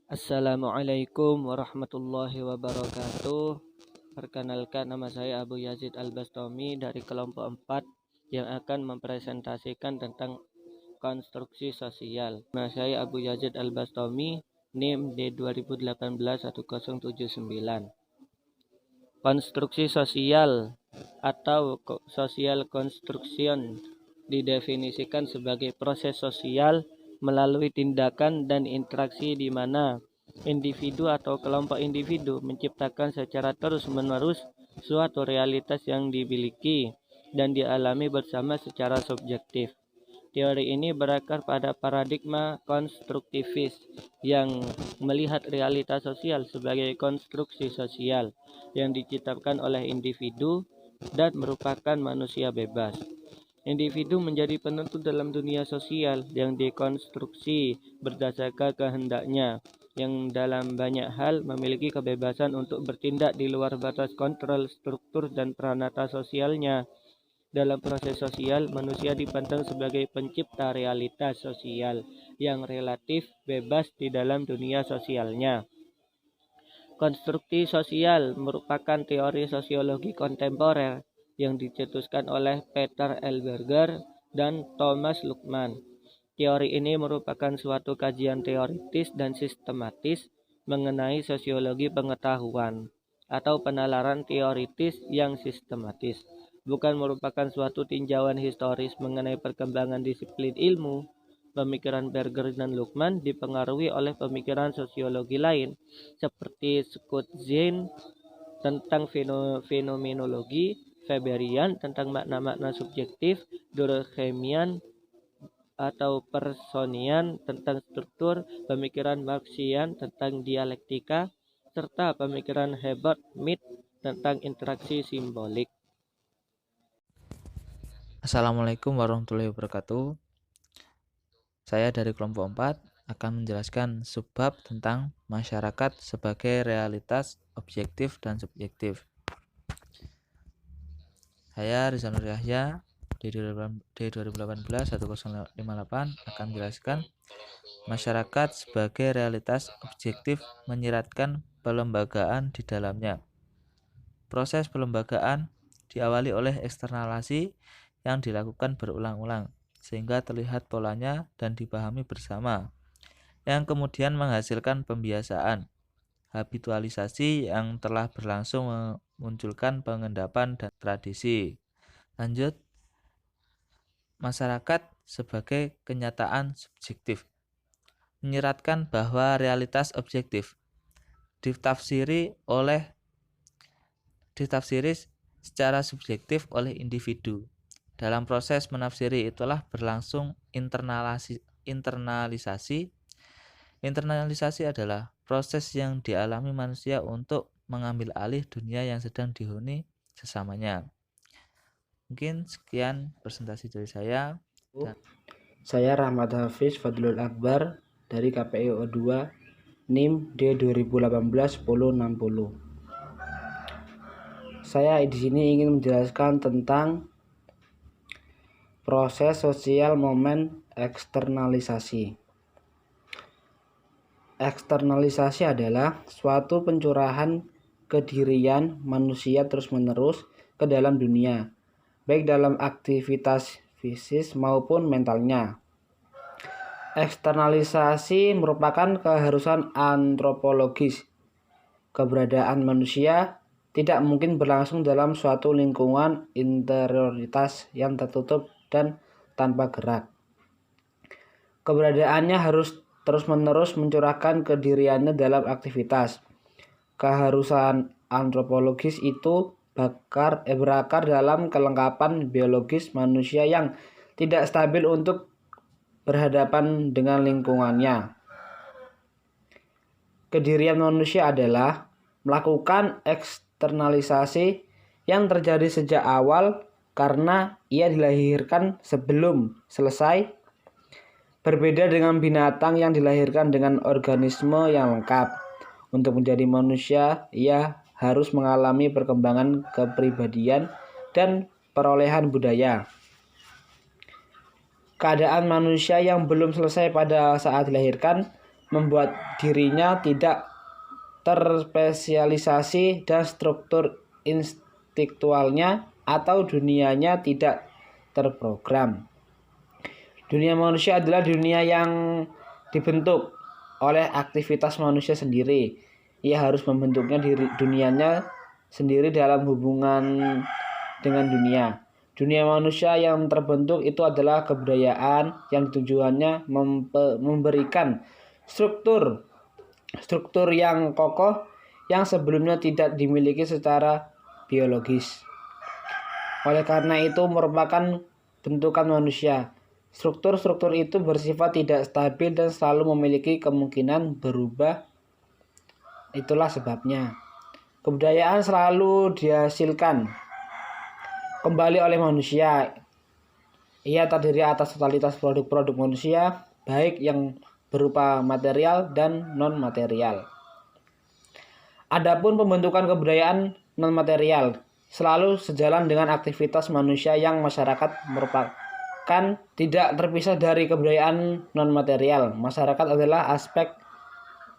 Assalamualaikum warahmatullahi wabarakatuh. Perkenalkan, nama saya Abu Yazid Al-Bastami dari kelompok 4 yang akan mempresentasikan tentang konstruksi sosial. Nama saya Abu Yazid Al-Bastami, NIM D2018-1079. Konstruksi sosial atau social construction didefinisikan sebagai proses sosial melalui tindakan dan interaksi di mana individu atau kelompok individu menciptakan secara terus-menerus suatu realitas yang dimiliki dan dialami bersama secara subjektif. Teori ini berakar pada paradigma konstruktivis yang melihat realitas sosial sebagai konstruksi sosial yang diciptakan oleh individu dan merupakan manusia bebas. Individu menjadi penentu dalam dunia sosial yang dikonstruksi berdasarkan kehendaknya, yang dalam banyak hal memiliki kebebasan untuk bertindak di luar batas kontrol struktur dan peranata sosialnya. Dalam proses sosial, manusia dipandang sebagai pencipta realitas sosial yang relatif bebas di dalam dunia sosialnya. Konstruksi sosial merupakan teori sosiologi kontemporer yang dicetuskan oleh Peter L. Berger dan Thomas Luckmann. Teori ini merupakan suatu kajian teoritis dan sistematis mengenai sosiologi pengetahuan atau penalaran teoritis yang sistematis, bukan merupakan suatu tinjauan historis mengenai perkembangan disiplin ilmu. Pemikiran Berger dan Luckmann dipengaruhi oleh pemikiran sosiologi lain seperti Scott Zinn tentang fenomenologi, Weberian tentang makna-makna subjektif, Durkheimian atau Pearsonian tentang struktur, pemikiran Marxian tentang dialektika, serta pemikiran Herbert Mead tentang interaksi simbolik. Assalamualaikum warahmatullahi wabarakatuh. Saya dari kelompok 4 akan menjelaskan subbab tentang masyarakat sebagai realitas objektif dan subjektif. Saya Rizal Nur Yahya di 2018-1058 akan menjelaskan masyarakat sebagai realitas objektif menyiratkan pelembagaan di dalamnya. Proses pelembagaan diawali oleh eksternalisasi yang dilakukan berulang-ulang sehingga terlihat polanya dan dipahami bersama, yang kemudian menghasilkan pembiasaan. Habitualisasi yang telah berlangsung memunculkan pengendapan dan tradisi. Lanjut, masyarakat sebagai kenyataan subjektif menyiratkan bahwa realitas objektif ditafsiri secara subjektif oleh individu. Dalam proses menafsiri itulah berlangsung internalisasi. Internalisasi adalah proses yang dialami manusia untuk mengambil alih dunia yang sedang dihuni sesamanya. Mungkin sekian presentasi dari saya. Saya Rahmat Hafiz Fadlul Akbar dari KPI O2 NIM D2018-1060. Saya di sini ingin menjelaskan tentang proses sosial momen eksternalisasi. Eksternalisasi adalah suatu pencurahan kedirian manusia terus-menerus ke dalam dunia, baik dalam aktivitas fisik maupun mentalnya. Eksternalisasi merupakan keharusan antropologis. Keberadaan manusia tidak mungkin berlangsung dalam suatu lingkungan interioritas yang tertutup dan tanpa gerak. Keberadaannya harus terus-menerus mencurahkan kediriannya dalam aktivitas. Keharusan antropologis itu berakar dalam kelengkapan biologis manusia yang tidak stabil untuk berhadapan dengan lingkungannya. Kedirian manusia adalah melakukan eksternalisasi yang terjadi sejak awal karena ia dilahirkan sebelum selesai. Berbeda dengan binatang yang dilahirkan dengan organisme yang lengkap. Untuk menjadi manusia, ia harus mengalami perkembangan kepribadian dan perolehan budaya. Keadaan manusia yang belum selesai pada saat dilahirkan membuat dirinya tidak terspesialisasi dan struktur instiktualnya atau dunianya tidak terprogram. Dunia manusia adalah dunia yang dibentuk oleh aktivitas manusia sendiri. Ia harus membentuknya dunianya sendiri dalam hubungan dengan dunia. Dunia manusia yang terbentuk itu adalah kebudayaan yang tujuannya memberikan struktur yang kokoh yang sebelumnya tidak dimiliki secara biologis. Oleh karena itu merupakan bentukan manusia. Struktur-struktur itu bersifat tidak stabil dan selalu memiliki kemungkinan berubah. Itulah sebabnya kebudayaan selalu dihasilkan kembali oleh manusia. Ia terdiri atas totalitas produk-produk manusia, baik yang berupa material dan non-material. Adapun pembentukan kebudayaan non-material selalu sejalan dengan aktivitas manusia yang masyarakat merupakan tidak terpisah dari kebudayaan non-material. Masyarakat adalah aspek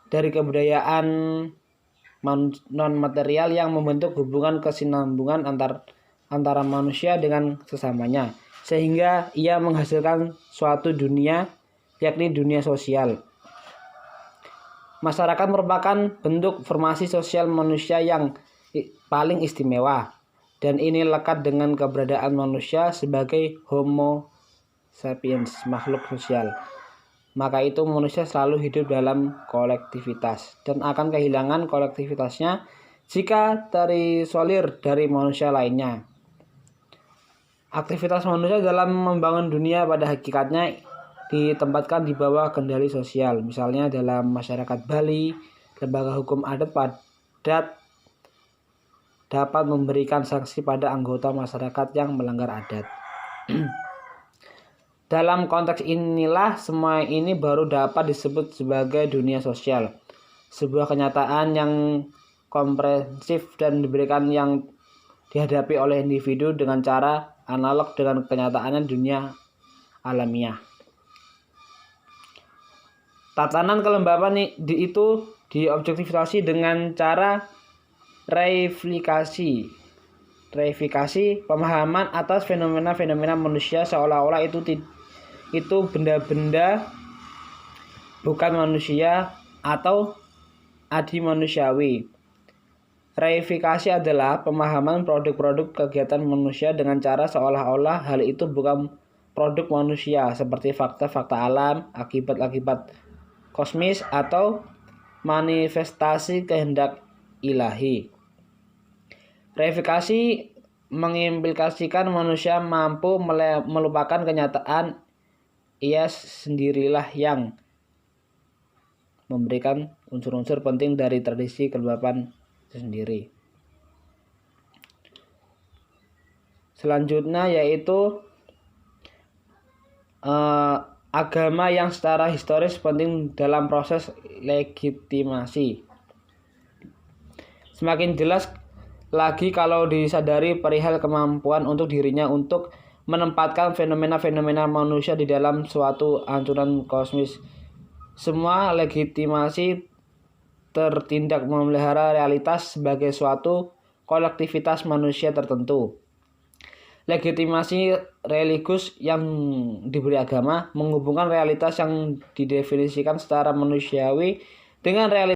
dari kebudayaan non-material yang membentuk hubungan kesinambungan antara manusia dengan sesamanya, sehingga ia menghasilkan suatu dunia, yakni dunia sosial. Masyarakat merupakan bentuk formasi sosial manusia yang paling istimewa, dan ini lekat dengan keberadaan manusia sebagai Homo sapiens, makhluk sosial. Maka itu manusia selalu hidup dalam kolektivitas dan akan kehilangan kolektivitasnya jika terisolir dari manusia lainnya. Aktivitas manusia dalam membangun dunia pada hakikatnya ditempatkan di bawah kendali sosial. Misalnya dalam masyarakat Bali, lembaga hukum adat dapat memberikan sanksi pada anggota masyarakat yang melanggar adat. Dalam konteks inilah semua ini baru dapat disebut sebagai dunia sosial. Sebuah kenyataan yang komprehensif dan diberikan yang dihadapi oleh individu dengan cara analog dengan kenyataannya dunia alamiah. Tatanan kelembapan itu diobjektifikasi dengan cara reifikasi pemahaman atas fenomena-fenomena manusia seolah-olah itu benda-benda bukan manusia atau adimanusiawi. Reifikasi adalah pemahaman produk-produk kegiatan manusia dengan cara seolah-olah hal itu bukan produk manusia, seperti fakta-fakta alam, akibat-akibat kosmis, atau manifestasi kehendak ilahi. Reifikasi mengimplikasikan manusia mampu melupakan kenyataan ia sendirilah yang memberikan unsur-unsur penting dari tradisi kelembapan itu sendiri. Selanjutnya yaitu agama yang secara historis penting dalam proses legitimasi. Semakin jelas lagi kalau disadari perihal kemampuan untuk dirinya untuk menempatkan fenomena-fenomena manusia di dalam suatu ancuran kosmis. Semua legitimasi tertindak memelihara realitas sebagai suatu kolektivitas manusia tertentu. Legitimasi religius yang diberi agama menghubungkan realitas yang didefinisikan secara manusiawi dengan realitas